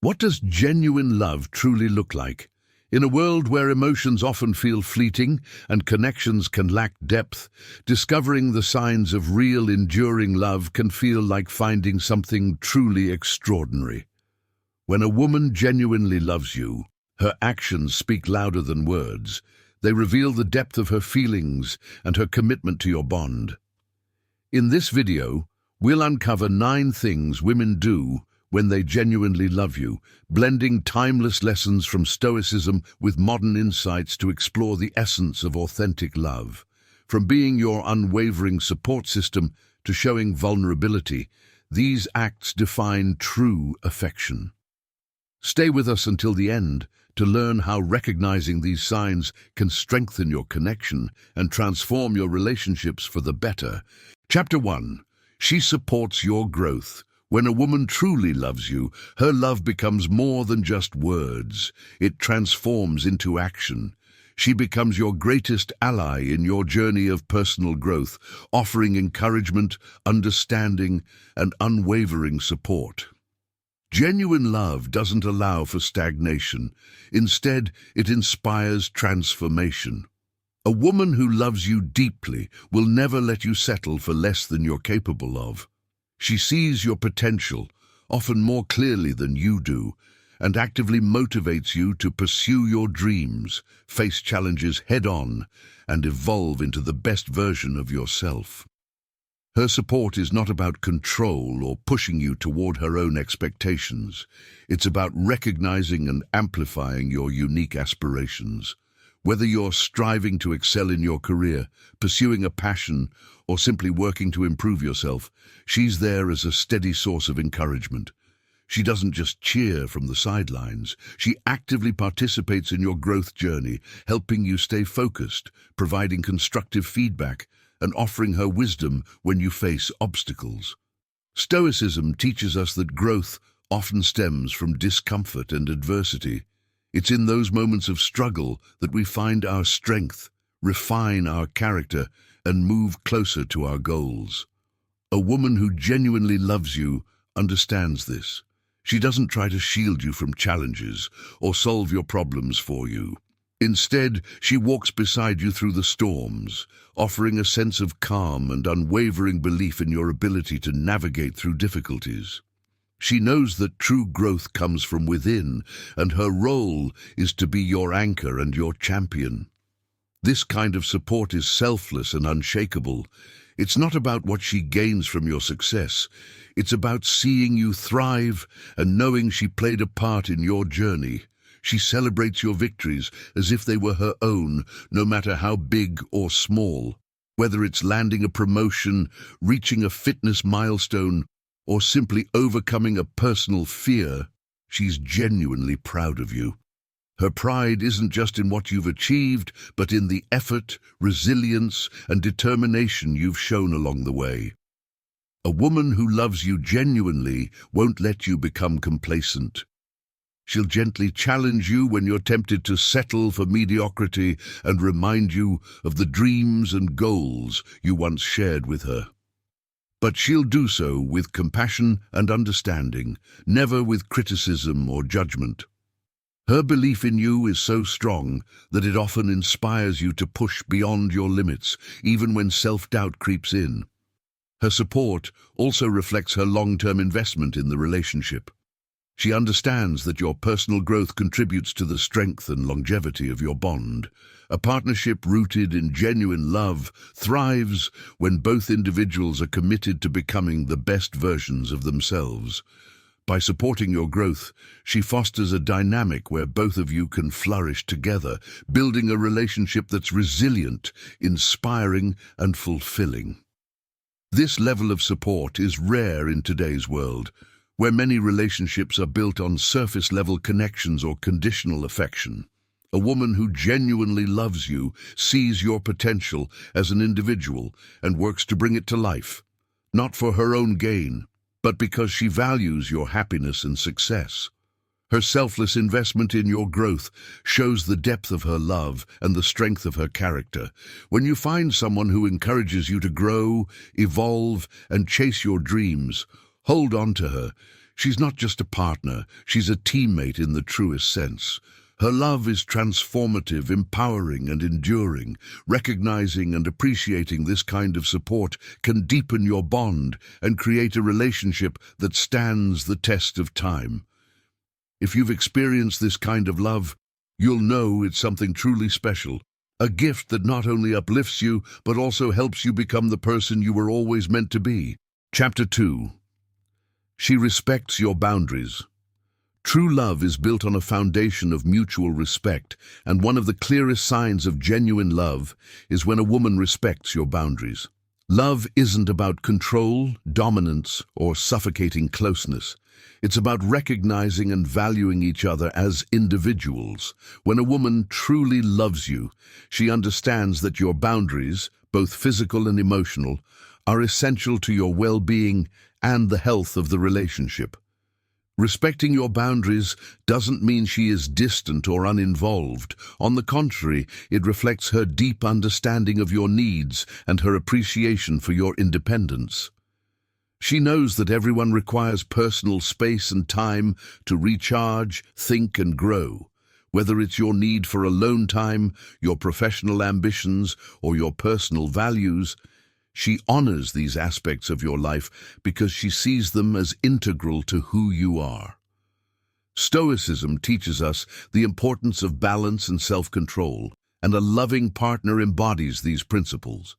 What does genuine love truly look like? In a world where emotions often feel fleeting and connections can lack depth, discovering the signs of real, enduring love can feel like finding something truly extraordinary. When a woman genuinely loves you, her actions speak louder than words. They reveal the depth of her feelings and her commitment to your bond. In this video, we'll uncover 9 things women do when they genuinely love you, blending timeless lessons from Stoicism with modern insights to explore the essence of authentic love. From being your unwavering support system to showing vulnerability, these acts define true affection. Stay with us until the end to learn how recognizing these signs can strengthen your connection and transform your relationships for the better. Chapter 1. She supports your growth. When a woman truly loves you, her love becomes more than just words. It transforms into action. She becomes your greatest ally in your journey of personal growth, offering encouragement, understanding, and unwavering support. Genuine love doesn't allow for stagnation. Instead, it inspires transformation. A woman who loves you deeply will never let you settle for less than you're capable of. She sees your potential, often more clearly than you do, and actively motivates you to pursue your dreams, face challenges head-on, and evolve into the best version of yourself. Her support is not about control or pushing you toward her own expectations. It's about recognizing and amplifying your unique aspirations. Whether you're striving to excel in your career, pursuing a passion, or simply working to improve yourself, she's there as a steady source of encouragement. She doesn't just cheer from the sidelines. She actively participates in your growth journey, helping you stay focused, providing constructive feedback, and offering her wisdom when you face obstacles. Stoicism teaches us that growth often stems from discomfort and adversity. It's in those moments of struggle that we find our strength, refine our character, and move closer to our goals. A woman who genuinely loves you understands this. She doesn't try to shield you from challenges or solve your problems for you. Instead, she walks beside you through the storms, offering a sense of calm and unwavering belief in your ability to navigate through difficulties. She knows that true growth comes from within, and her role is to be your anchor and your champion. This kind of support is selfless and unshakable. It's not about what she gains from your success. It's about seeing you thrive and knowing she played a part in your journey. She celebrates your victories as if they were her own, no matter how big or small. Whether it's landing a promotion, reaching a fitness milestone, or simply overcoming a personal fear, she's genuinely proud of you. Her pride isn't just in what you've achieved, but in the effort, resilience, and determination you've shown along the way. A woman who loves you genuinely won't let you become complacent. She'll gently challenge you when you're tempted to settle for mediocrity and remind you of the dreams and goals you once shared with her. But she'll do so with compassion and understanding, never with criticism or judgment. Her belief in you is so strong that it often inspires you to push beyond your limits, even when self-doubt creeps in. Her support also reflects her long-term investment in the relationship. She understands that your personal growth contributes to the strength and longevity of your bond. A partnership rooted in genuine love thrives when both individuals are committed to becoming the best versions of themselves. By supporting your growth, she fosters a dynamic where both of you can flourish together, building a relationship that's resilient, inspiring, and fulfilling. This level of support is rare in today's world, where many relationships are built on surface-level connections or conditional affection. A woman who genuinely loves you sees your potential as an individual and works to bring it to life, not for her own gain, but because she values your happiness and success. Her selfless investment in your growth shows the depth of her love and the strength of her character. When you find someone who encourages you to grow, evolve, and chase your dreams, hold on to her. She's not just a partner, she's a teammate in the truest sense. Her love is transformative, empowering, and enduring. Recognizing and appreciating this kind of support can deepen your bond and create a relationship that stands the test of time. If you've experienced this kind of love, you'll know it's something truly special. A gift that not only uplifts you, but also helps you become the person you were always meant to be. Chapter 2. She respects your boundaries. True love is built on a foundation of mutual respect, and one of the clearest signs of genuine love is when a woman respects your boundaries. Love isn't about control, dominance, or suffocating closeness. It's about recognizing and valuing each other as individuals. When a woman truly loves you, she understands that your boundaries, both physical and emotional, are essential to your well-being and the health of the relationship. Respecting your boundaries doesn't mean she is distant or uninvolved. On the contrary, it reflects her deep understanding of your needs and her appreciation for your independence. She knows that everyone requires personal space and time to recharge, think, and grow. Whether it's your need for alone time, your professional ambitions, or your personal values, she honors these aspects of your life because she sees them as integral to who you are. Stoicism teaches us the importance of balance and self-control, and a loving partner embodies these principles.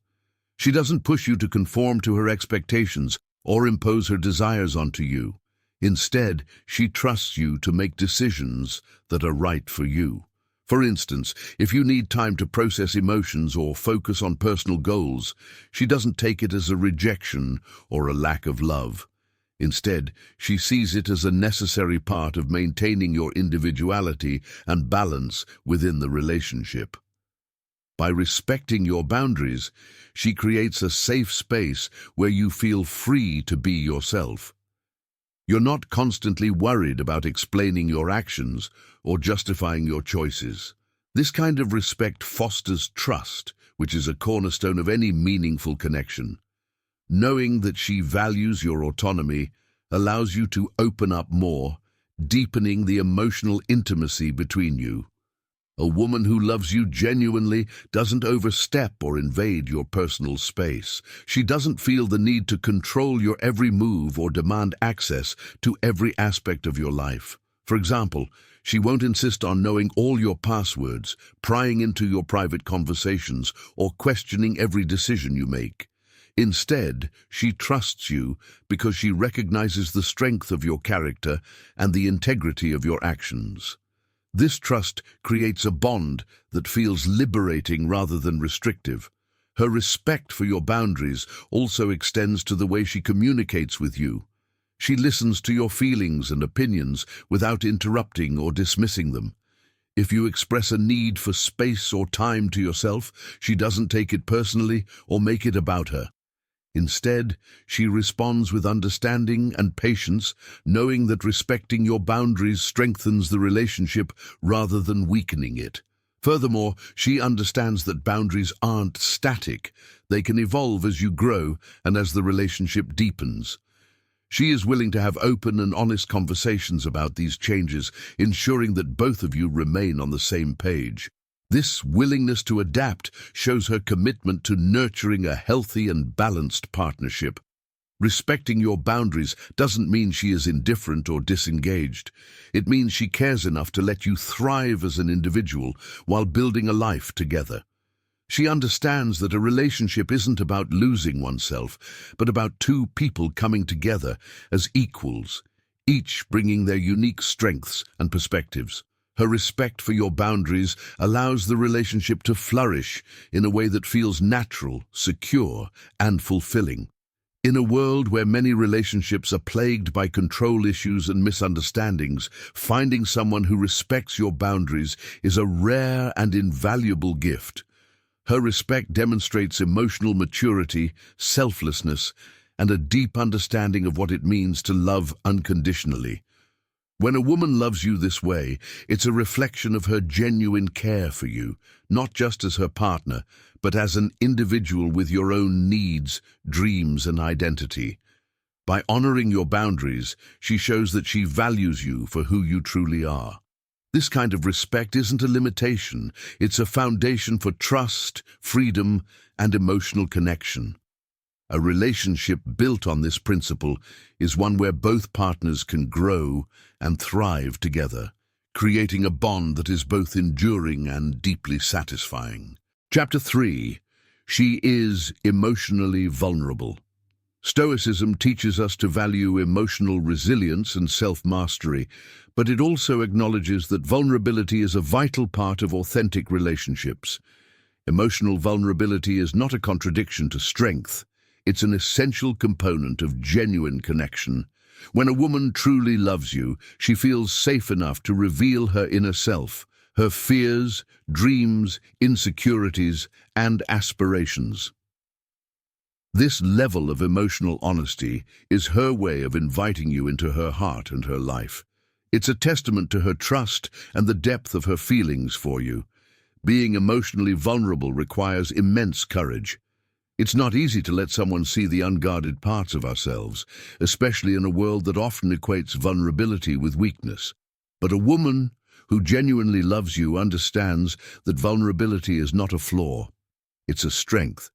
She doesn't push you to conform to her expectations or impose her desires onto you. Instead, she trusts you to make decisions that are right for you. For instance, if you need time to process emotions or focus on personal goals, she doesn't take it as a rejection or a lack of love. Instead, she sees it as a necessary part of maintaining your individuality and balance within the relationship. By respecting your boundaries, she creates a safe space where you feel free to be yourself. You're not constantly worried about explaining your actions or justifying your choices. This kind of respect fosters trust, which is a cornerstone of any meaningful connection. Knowing that she values your autonomy allows you to open up more, deepening the emotional intimacy between you. A woman who loves you genuinely doesn't overstep or invade your personal space. She doesn't feel the need to control your every move or demand access to every aspect of your life. For example, she won't insist on knowing all your passwords, prying into your private conversations, or questioning every decision you make. Instead, she trusts you because she recognizes the strength of your character and the integrity of your actions. This trust creates a bond that feels liberating rather than restrictive. Her respect for your boundaries also extends to the way she communicates with you. She listens to your feelings and opinions without interrupting or dismissing them. If you express a need for space or time to yourself, she doesn't take it personally or make it about her. Instead, she responds with understanding and patience, knowing that respecting your boundaries strengthens the relationship rather than weakening it. Furthermore, she understands that boundaries aren't static. They can evolve as you grow and as the relationship deepens. She is willing to have open and honest conversations about these changes, ensuring that both of you remain on the same page. This willingness to adapt shows her commitment to nurturing a healthy and balanced partnership. Respecting your boundaries doesn't mean she is indifferent or disengaged. It means she cares enough to let you thrive as an individual while building a life together. She understands that a relationship isn't about losing oneself, but about two people coming together as equals, each bringing their unique strengths and perspectives. Her respect for your boundaries allows the relationship to flourish in a way that feels natural, secure, and fulfilling. In a world where many relationships are plagued by control issues and misunderstandings, finding someone who respects your boundaries is a rare and invaluable gift. Her respect demonstrates emotional maturity, selflessness, and a deep understanding of what it means to love unconditionally. When a woman loves you this way, it's a reflection of her genuine care for you, not just as her partner, but as an individual with your own needs, dreams, and identity. By honoring your boundaries, she shows that she values you for who you truly are. This kind of respect isn't a limitation, it's a foundation for trust, freedom, and emotional connection. A relationship built on this principle is one where both partners can grow and thrive together, creating a bond that is both enduring and deeply satisfying. Chapter 3. She is emotionally vulnerable. Stoicism teaches us to value emotional resilience and self-mastery, but it also acknowledges that vulnerability is a vital part of authentic relationships. Emotional vulnerability is not a contradiction to strength. It's an essential component of genuine connection. When a woman truly loves you, she feels safe enough to reveal her inner self, her fears, dreams, insecurities, and aspirations. This level of emotional honesty is her way of inviting you into her heart and her life. It's a testament to her trust and the depth of her feelings for you. Being emotionally vulnerable requires immense courage. It's not easy to let someone see the unguarded parts of ourselves, especially in a world that often equates vulnerability with weakness. But a woman who genuinely loves you understands that vulnerability is not a flaw. It's a strength.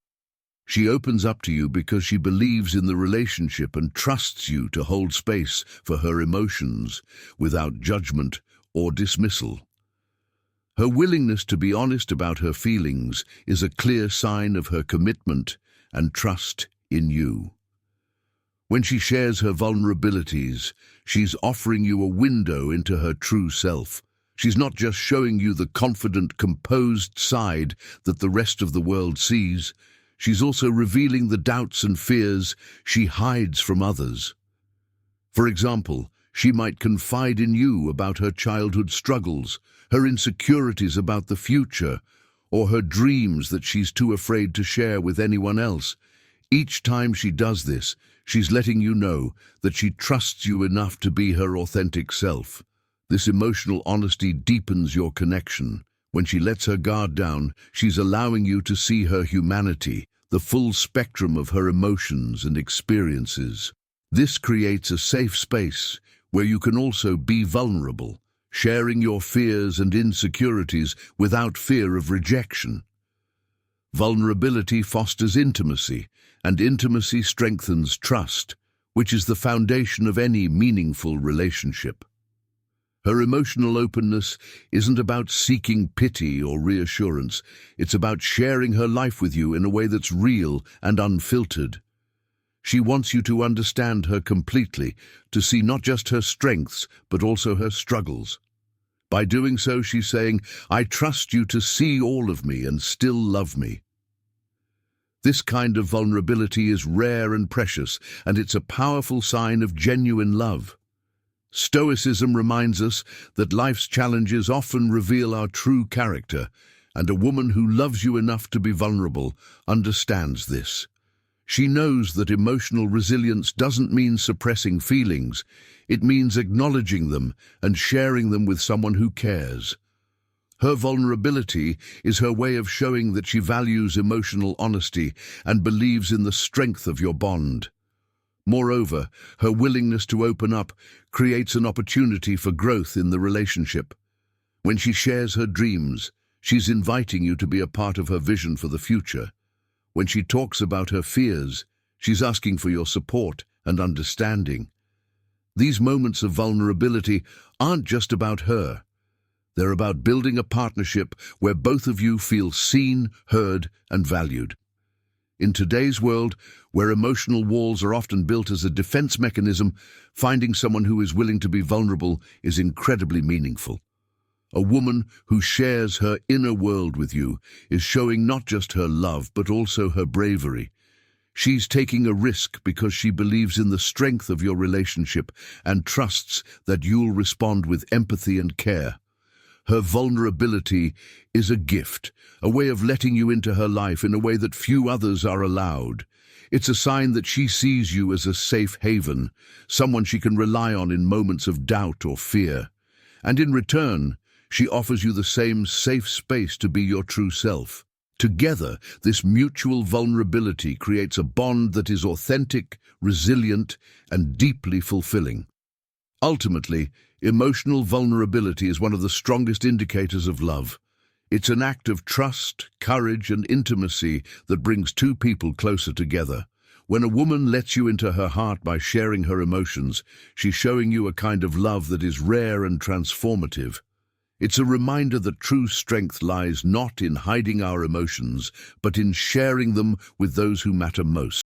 She opens up to you because she believes in the relationship and trusts you to hold space for her emotions without judgment or dismissal. Her willingness to be honest about her feelings is a clear sign of her commitment and trust in you. When she shares her vulnerabilities, she's offering you a window into her true self. She's not just showing you the confident, composed side that the rest of the world sees. She's also revealing the doubts and fears she hides from others. For example, she might confide in you about her childhood struggles, her insecurities about the future, or her dreams that she's too afraid to share with anyone else. Each time she does this, she's letting you know that she trusts you enough to be her authentic self. This emotional honesty deepens your connection. When she lets her guard down, she's allowing you to see her humanity, the full spectrum of her emotions and experiences. This creates a safe space where you can also be vulnerable, sharing your fears and insecurities without fear of rejection. Vulnerability fosters intimacy, and intimacy strengthens trust, which is the foundation of any meaningful relationship. Her emotional openness isn't about seeking pity or reassurance. It's about sharing her life with you in a way that's real and unfiltered. She wants you to understand her completely, to see not just her strengths, but also her struggles. By doing so, she's saying, "I trust you to see all of me and still love me." This kind of vulnerability is rare and precious, and it's a powerful sign of genuine love. Stoicism reminds us that life's challenges often reveal our true character, and a woman who loves you enough to be vulnerable understands this. She knows that emotional resilience doesn't mean suppressing feelings. It means acknowledging them and sharing them with someone who cares. Her vulnerability is her way of showing that she values emotional honesty and believes in the strength of your bond. Moreover, her willingness to open up creates an opportunity for growth in the relationship. When she shares her dreams, she's inviting you to be a part of her vision for the future. When she talks about her fears, she's asking for your support and understanding. These moments of vulnerability aren't just about her. They're about building a partnership where both of you feel seen, heard, and valued. In today's world, where emotional walls are often built as a defense mechanism, finding someone who is willing to be vulnerable is incredibly meaningful. A woman who shares her inner world with you is showing not just her love, but also her bravery. She's taking a risk because she believes in the strength of your relationship and trusts that you'll respond with empathy and care. Her vulnerability is a gift, a way of letting you into her life in a way that few others are allowed. It's a sign that she sees you as a safe haven, someone she can rely on in moments of doubt or fear. And in return, she offers you the same safe space to be your true self. Together, this mutual vulnerability creates a bond that is authentic, resilient, and deeply fulfilling. Ultimately, emotional vulnerability is one of the strongest indicators of love. It's an act of trust, courage, and intimacy that brings two people closer together. When a woman lets you into her heart by sharing her emotions, she's showing you a kind of love that is rare and transformative. It's a reminder that true strength lies not in hiding our emotions, but in sharing them with those who matter most.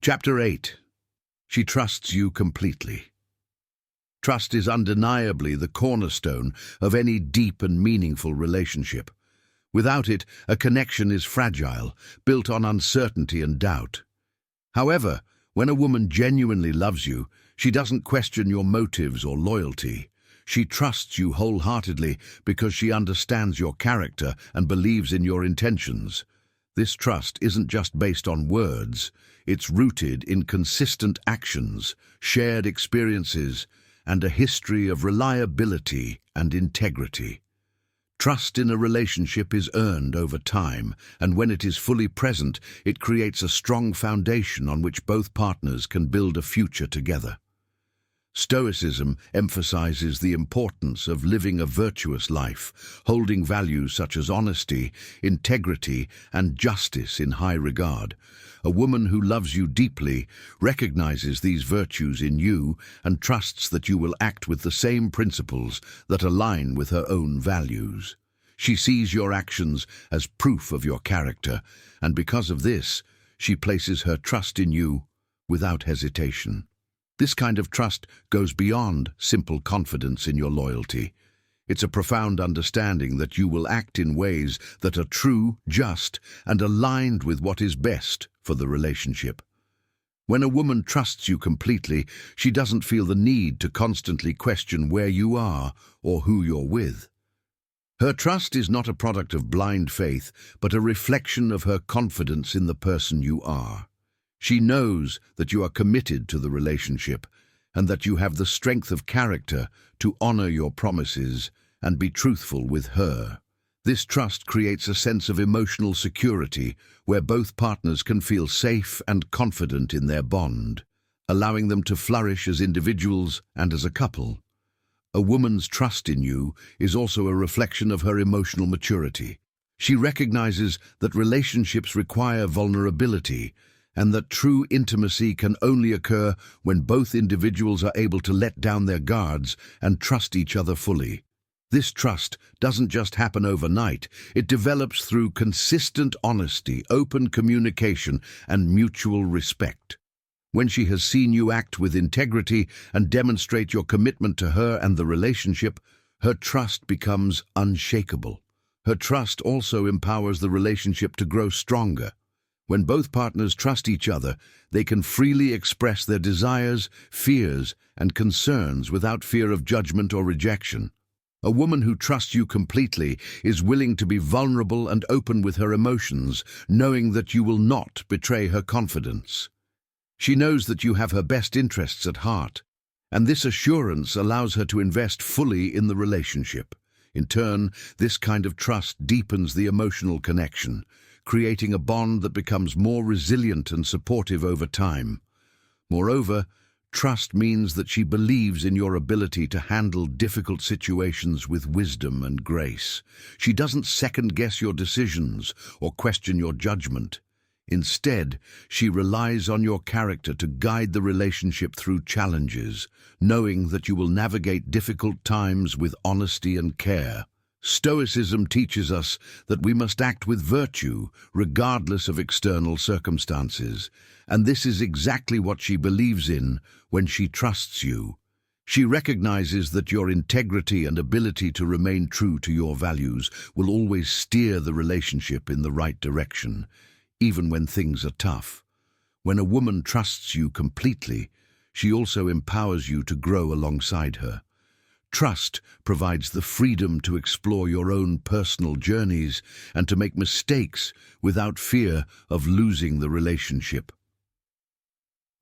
Chapter 8. She trusts you completely. Trust is undeniably the cornerstone of any deep and meaningful relationship. Without it, a connection is fragile, built on uncertainty and doubt. However, when a woman genuinely loves you, she doesn't question your motives or loyalty. She trusts you wholeheartedly because she understands your character and believes in your intentions. This trust isn't just based on words, it's rooted in consistent actions, shared experiences, and a history of reliability and integrity. Trust in a relationship is earned over time, and when it is fully present, it creates a strong foundation on which both partners can build a future together. Stoicism emphasizes the importance of living a virtuous life, holding values such as honesty, integrity, and justice in high regard. A woman who loves you deeply recognizes these virtues in you and trusts that you will act with the same principles that align with her own values. She sees your actions as proof of your character, and because of this, she places her trust in you without hesitation. This kind of trust goes beyond simple confidence in your loyalty. It's a profound understanding that you will act in ways that are true, just, and aligned with what is best for the relationship. When a woman trusts you completely, she doesn't feel the need to constantly question where you are or who you're with. Her trust is not a product of blind faith, but a reflection of her confidence in the person you are. She knows that you are committed to the relationship and that you have the strength of character to honor your promises and be truthful with her. This trust creates a sense of emotional security where both partners can feel safe and confident in their bond, allowing them to flourish as individuals and as a couple. A woman's trust in you is also a reflection of her emotional maturity. She recognizes that relationships require vulnerability, and that true intimacy can only occur when both individuals are able to let down their guards and trust each other fully. This trust doesn't just happen overnight, it develops through consistent honesty, open communication, and mutual respect. When she has seen you act with integrity and demonstrate your commitment to her and the relationship, her trust becomes unshakable. Her trust also empowers the relationship to grow stronger. When both partners trust each other, they can freely express their desires, fears, and concerns without fear of judgment or rejection. A woman who trusts you completely is willing to be vulnerable and open with her emotions, knowing that you will not betray her confidence. She knows that you have her best interests at heart, and this assurance allows her to invest fully in the relationship. In turn, this kind of trust deepens the emotional connection, creating a bond that becomes more resilient and supportive over time. Moreover, trust means that she believes in your ability to handle difficult situations with wisdom and grace. She doesn't second-guess your decisions or question your judgment. Instead, she relies on your character to guide the relationship through challenges, knowing that you will navigate difficult times with honesty and care. Stoicism teaches us that we must act with virtue, regardless of external circumstances, and this is exactly what she believes in when she trusts you. She recognizes that your integrity and ability to remain true to your values will always steer the relationship in the right direction, even when things are tough. When a woman trusts you completely, she also empowers you to grow alongside her. Trust provides the freedom to explore your own personal journeys and to make mistakes without fear of losing the relationship.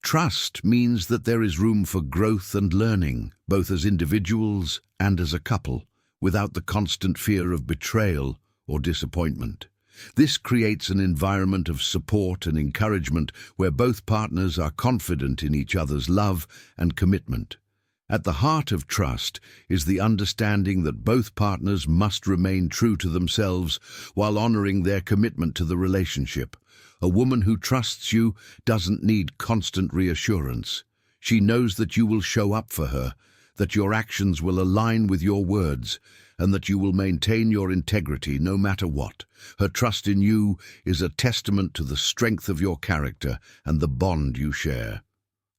Trust means that there is room for growth and learning, both as individuals and as a couple, without the constant fear of betrayal or disappointment. This creates an environment of support and encouragement where both partners are confident in each other's love and commitment. At the heart of trust is the understanding that both partners must remain true to themselves while honoring their commitment to the relationship. A woman who trusts you doesn't need constant reassurance. She knows that you will show up for her, that your actions will align with your words, and that you will maintain your integrity no matter what. Her trust in you is a testament to the strength of your character and the bond you share.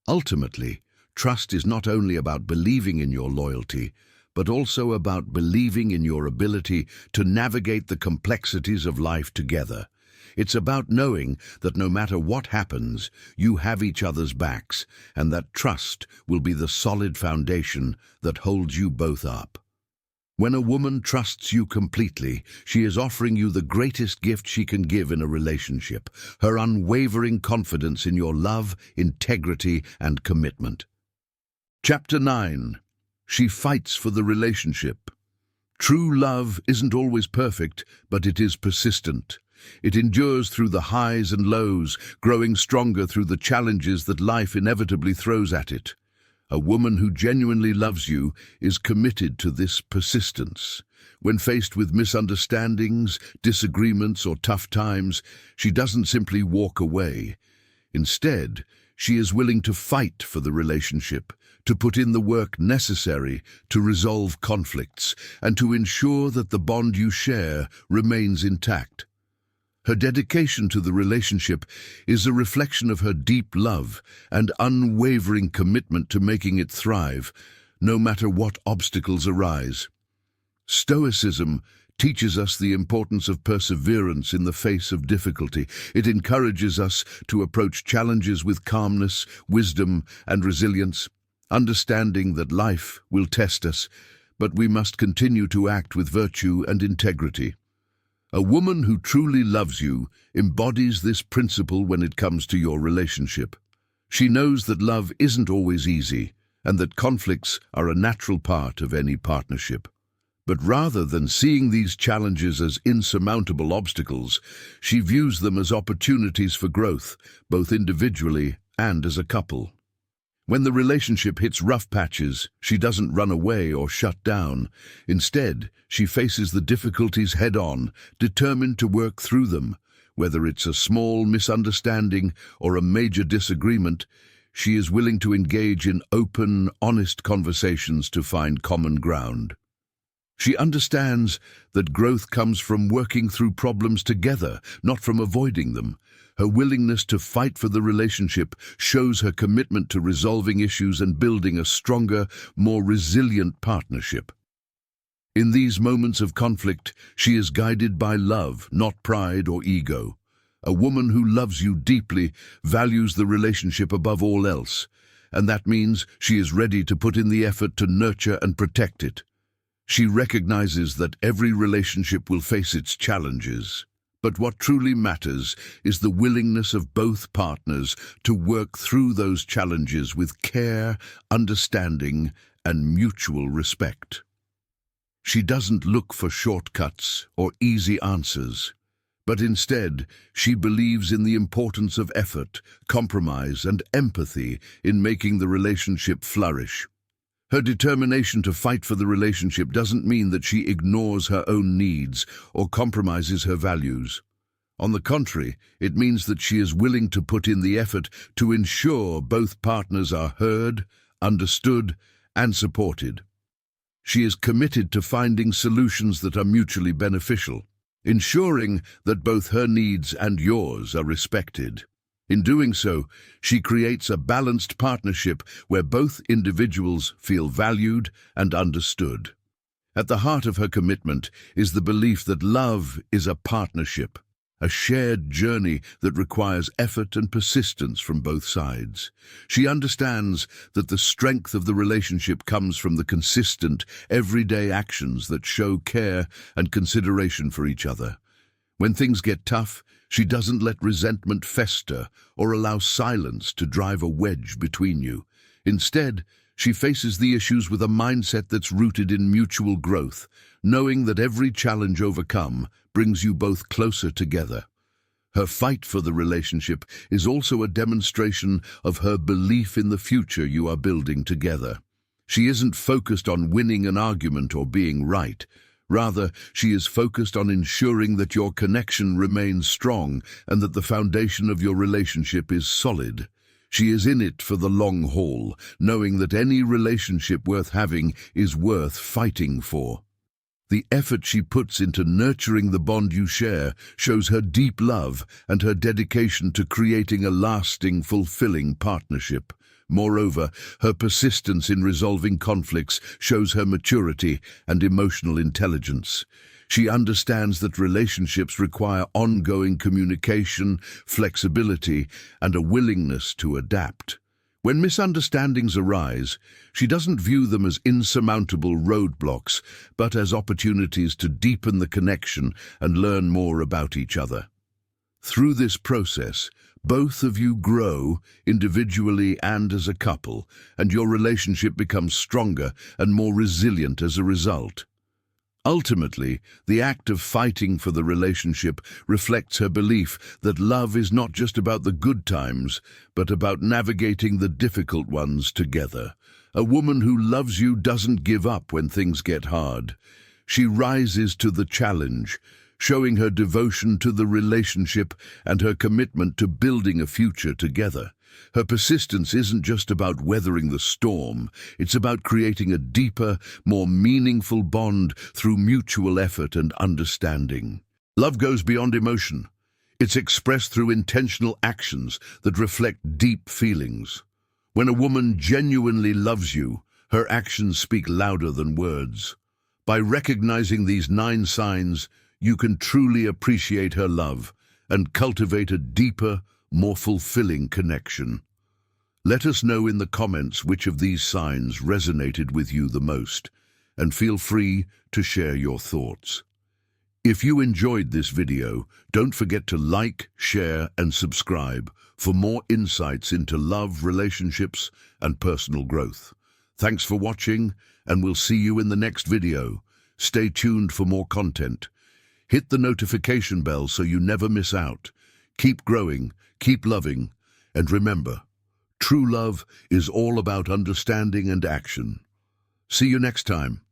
Ultimately, trust is not only about believing in your loyalty, but also about believing in your ability to navigate the complexities of life together. It's about knowing that no matter what happens, you have each other's backs, and that trust will be the solid foundation that holds you both up. When a woman trusts you completely, she is offering you the greatest gift she can give in a relationship, her unwavering confidence in your love, integrity, and commitment. Chapter 9. She fights for the relationship. True love isn't always perfect, but it is persistent. It endures through the highs and lows, growing stronger through the challenges that life inevitably throws at it. A woman who genuinely loves you is committed to this persistence. When faced with misunderstandings, disagreements, or tough times, she doesn't simply walk away. Instead, she is willing to fight for the relationship, to put in the work necessary to resolve conflicts, and to ensure that the bond you share remains intact. Her dedication to the relationship is a reflection of her deep love and unwavering commitment to making it thrive, no matter what obstacles arise. Stoicism teaches us the importance of perseverance in the face of difficulty. It encourages us to approach challenges with calmness, wisdom, and resilience, understanding that life will test us, but we must continue to act with virtue and integrity. A woman who truly loves you embodies this principle when it comes to your relationship. She knows that love isn't always easy, and that conflicts are a natural part of any partnership. But rather than seeing these challenges as insurmountable obstacles, she views them as opportunities for growth, both individually and as a couple. When the relationship hits rough patches, she doesn't run away or shut down. Instead, she faces the difficulties head-on, determined to work through them. Whether it's a small misunderstanding or a major disagreement, she is willing to engage in open, honest conversations to find common ground. She understands that growth comes from working through problems together, not from avoiding them. Her willingness to fight for the relationship shows her commitment to resolving issues and building a stronger, more resilient partnership. In these moments of conflict, she is guided by love, not pride or ego. A woman who loves you deeply values the relationship above all else, and that means she is ready to put in the effort to nurture and protect it. She recognizes that every relationship will face its challenges. But what truly matters is the willingness of both partners to work through those challenges with care, understanding, and mutual respect. She doesn't look for shortcuts or easy answers, but instead she believes in the importance of effort, compromise, and empathy in making the relationship flourish. Her determination to fight for the relationship doesn't mean that she ignores her own needs or compromises her values. On the contrary, it means that she is willing to put in the effort to ensure both partners are heard, understood, and supported. She is committed to finding solutions that are mutually beneficial, ensuring that both her needs and yours are respected. In doing so, she creates a balanced partnership where both individuals feel valued and understood. At the heart of her commitment is the belief that love is a partnership, a shared journey that requires effort and persistence from both sides. She understands that the strength of the relationship comes from the consistent, everyday actions that show care and consideration for each other. When things get tough, she doesn't let resentment fester or allow silence to drive a wedge between you. Instead, she faces the issues with a mindset that's rooted in mutual growth, knowing that every challenge overcome brings you both closer together. Her fight for the relationship is also a demonstration of her belief in the future you are building together. She isn't focused on winning an argument or being right. Rather, she is focused on ensuring that your connection remains strong and that the foundation of your relationship is solid. She is in it for the long haul, knowing that any relationship worth having is worth fighting for. The effort she puts into nurturing the bond you share shows her deep love and her dedication to creating a lasting, fulfilling partnership. Moreover, her persistence in resolving conflicts shows her maturity and emotional intelligence. She understands that relationships require ongoing communication, flexibility, and a willingness to adapt. When misunderstandings arise, she doesn't view them as insurmountable roadblocks, but as opportunities to deepen the connection and learn more about each other. Through this process, both of you grow individually and as a couple, and your relationship becomes stronger and more resilient as a result. Ultimately, the act of fighting for the relationship reflects her belief that love is not just about the good times, but about navigating the difficult ones together. A woman who loves you doesn't give up when things get hard. She rises to the challenge, showing her devotion to the relationship and her commitment to building a future together. Her persistence isn't just about weathering the storm, it's about creating a deeper, more meaningful bond through mutual effort and understanding. Love goes beyond emotion. It's expressed through intentional actions that reflect deep feelings. When a woman genuinely loves you, her actions speak louder than words. By recognizing these 9 signs, you can truly appreciate her love and cultivate a deeper, more fulfilling connection. Let us know in the comments which of these signs resonated with you the most, and feel free to share your thoughts. If you enjoyed this video, don't forget to like, share, and subscribe for more insights into love, relationships, and personal growth. Thanks for watching, and we'll see you in the next video. Stay tuned for more content. Hit the notification bell so you never miss out. Keep growing, keep loving, and remember, true love is all about understanding and action. See you next time.